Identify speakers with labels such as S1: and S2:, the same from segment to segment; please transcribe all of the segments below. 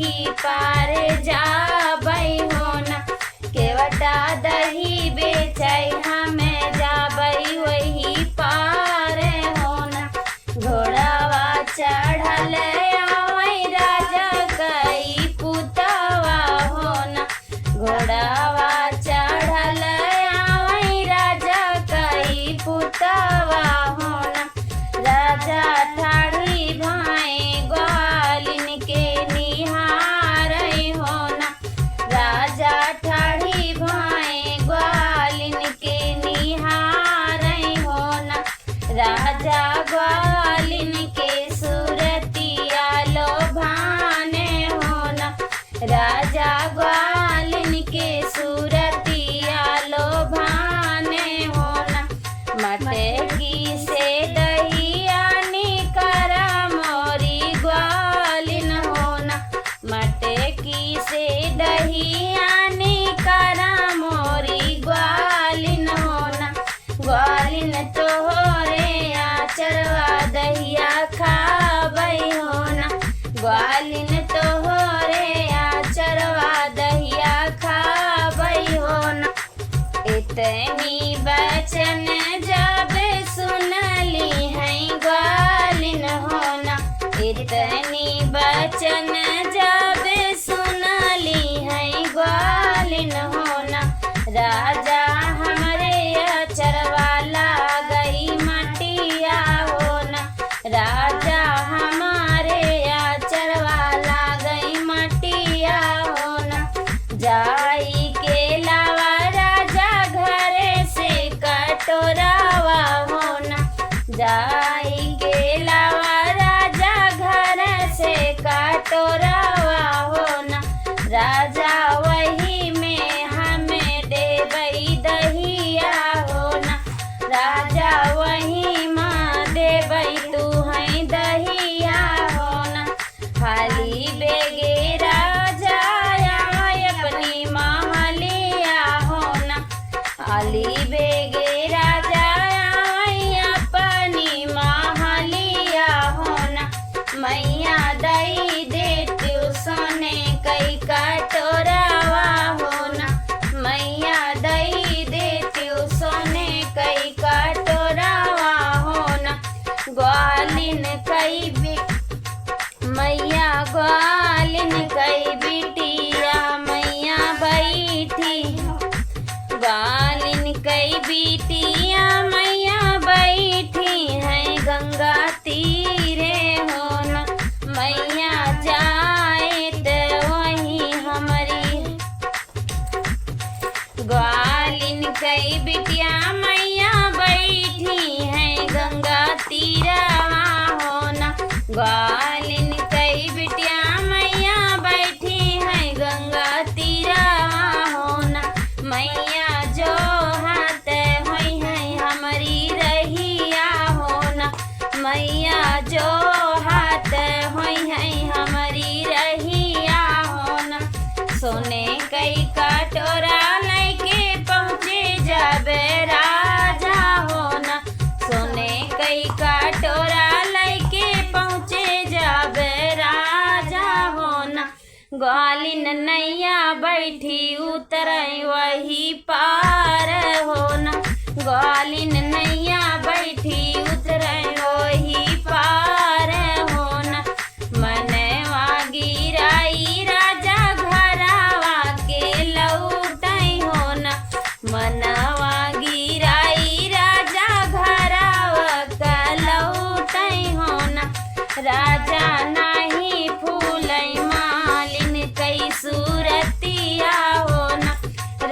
S1: वही पार जाबई होना। केवटा दही बेचै हमें जाबई वही पार होना। घोड़ावा चढ़ल आवै राजा कई पुतवा होना। घोड़ावा चढ़ल आवै राजा कई पुतवा होना। राजा ठाड़ी भाई ग्वालिन के निहारै होना। राजा ठाड़ी भाई ग्वालिन के निहारै होना। राजा ग्वालिन के सूरतिया लोभाने होना। राजा ग्वालिन के सूरतिया लोभाने होना। मटकी से दहिया निकरा मोरी ग्वालिन होना। मटकी से दहिया निकरा मोरी ग्वालिन होना। ग्वालिन तोहरे आचरवा दहिया खाबई होना। ग्वालिन तोहरे आचरवा दहिया खाबई होना। इतनी बचन जब सुनली है ग्वालिन होना। इतनी बचन जब सुनली है ग्वालिन होना। राजा हमरे अचरवा लागई मटिया होना। राजा हमारे अचरवा लागई मटिया होना। जाई के लावा राजा घरे से कटोरावा होना। जाई के लावा राजा घर से कटोरावा होना। राजा वही में हमें देबई दहिया होना। राजा वही माँ देबई तू है दहिया होना। हाली बेगे राजा अपनी महलिया होना। हाली बेगे राजा अपनी महलिया होना। मैया दई देती सोने कई कटोरावा होना। मैया दई देती सोने कई कटोरावा होना। ग्वालिन कई मैया ग्वालिन कई बिटिया मैया बैठी। ग्वालिन कई बिटिया मैया बैठी है गंगा तीरे होना। मैया जाए तो वही हमारी। ग्वालिन कई बिटिया मैया बैठी है गंगा तीरवा होना। ग्वालिन कई बिटिया मैया बैठी है गंगा तीरवा होना। मैया जो हाथ होई है हमारी रहिया होना। मैया जो हाथ होई है हमारी रहिया होना। सोने कई कटोरा लेके पहुँचे जाबे राजा होना। सोने कई कटोरा लेके पहुँचे जाबे राजा होना। ग्वालिन नैया बैठी उतरै वही पार होना। ग्वालिन नैया बैठी उतरै वही पार होना। मनवा गिराई राजा घरावा के लौटै होना। मनवा गिराई राजा घरावा का लौटै होना। राजा नाही फूलै मालिन कई सूरतिया होना।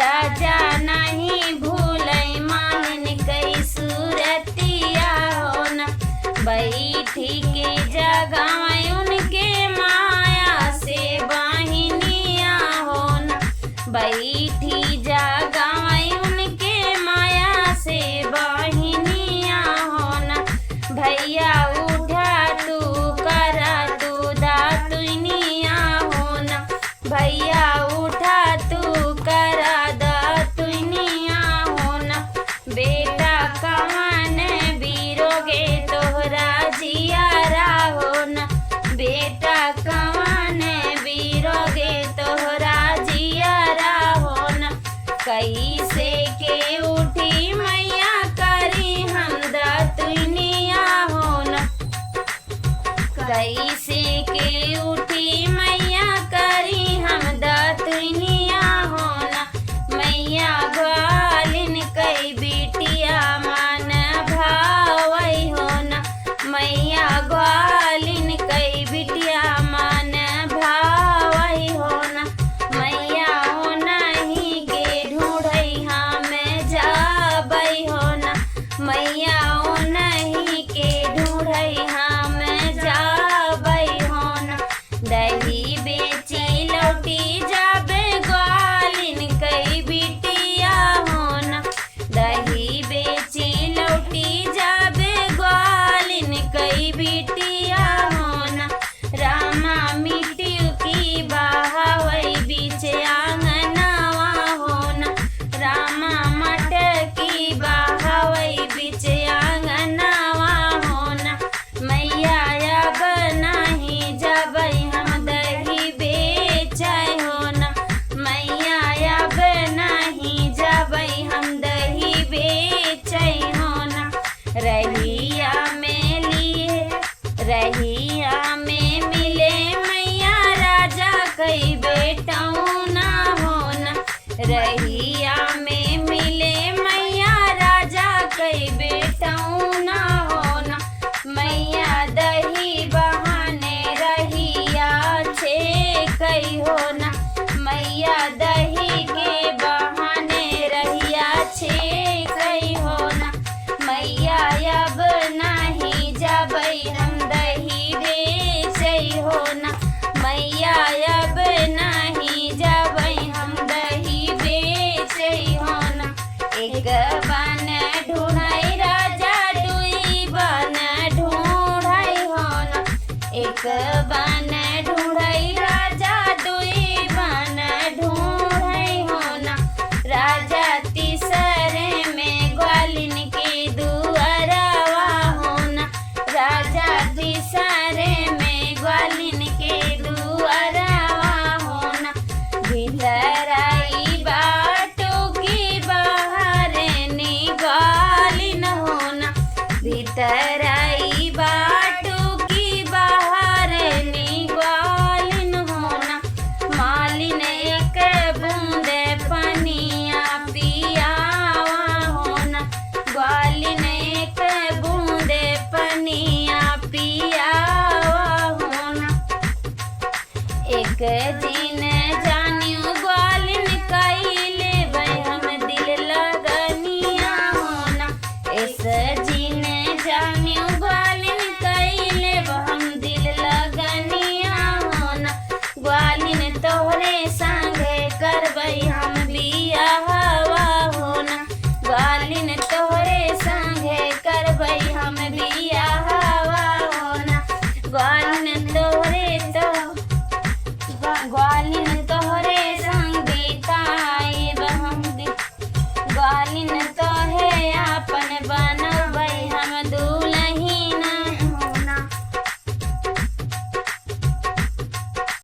S1: राजा नहीं भूलै मालिन कई सूरतिया होना। बैठी के जगह उनके माया से वाहिनिया होना। बैठी जगह उनके माया से वाहिनिया होना। भैया उठा तू करा तू दातुनिया होना। भैया उठा तू करा दातुनिया होना। बेटा कवन बीरोगे तोहरा जियारा होना। बेटा कवन बीरो कैसे के उठी मैया करी हम दतुनिया हो न। कैसे के उठी मैया करी हम दतुनिया हो न। मैया ग्वालिन कई बिटिया मान भावई हो न। मैया ग्वालिन कई बिटिया मान भावई हो न। मैया हो नहीं के ढूंढई हम जाबई हो न। मैया हो नहीं के ढूंढई हम जाबई हो न। दही बेची लौटी जाबे ग्वालिन कई बिटिया हो न। दही बेची लौटी जाबे ग्वालिन कई बिटिया हो न। रामा मिट्टी की बहावई बीच आंगनवा हो न। रामा मटकी बहावई बीच आंगनवा हो न। मैया अब नहीं जबई हम दही बेचै हो न। मैया अब नहीं जबई हम दही बेचै हो न। रहिया में लिए रहिया में मिले मैया राजा कई बेटौना हो न। रहिया में मिले मैया राजा कई बेटौना हो न। मैया दही बहाने रहिया छे कई हो न। मैया दही के बहाने रहिया छे कई हो न। मैया अब नहीं जबई हम दही बेचै हो न। मैया अब नहीं जबई हम दही बेचै हो न। एक बन ढूंढई राजा दुई बन ढूंढई हो न। एक बन ढूंढई राजा दुई बन ढूंढई हो न। राजा तीसरे में ग्वालिन के दुअरवा हो न। राजा तीसरे में ग्वालिन के दुअरवा हो न। भीतर आई बाटो की बाहर नी ग्वालिन हो न। भीतर आई बाटो की बाहर नी ग्वालिन हो न। मालिन एक बूंद पनिया पियावा हो न। ग्वालिन एक बूंद पनिया पियावा हो न। एक दिन जानियो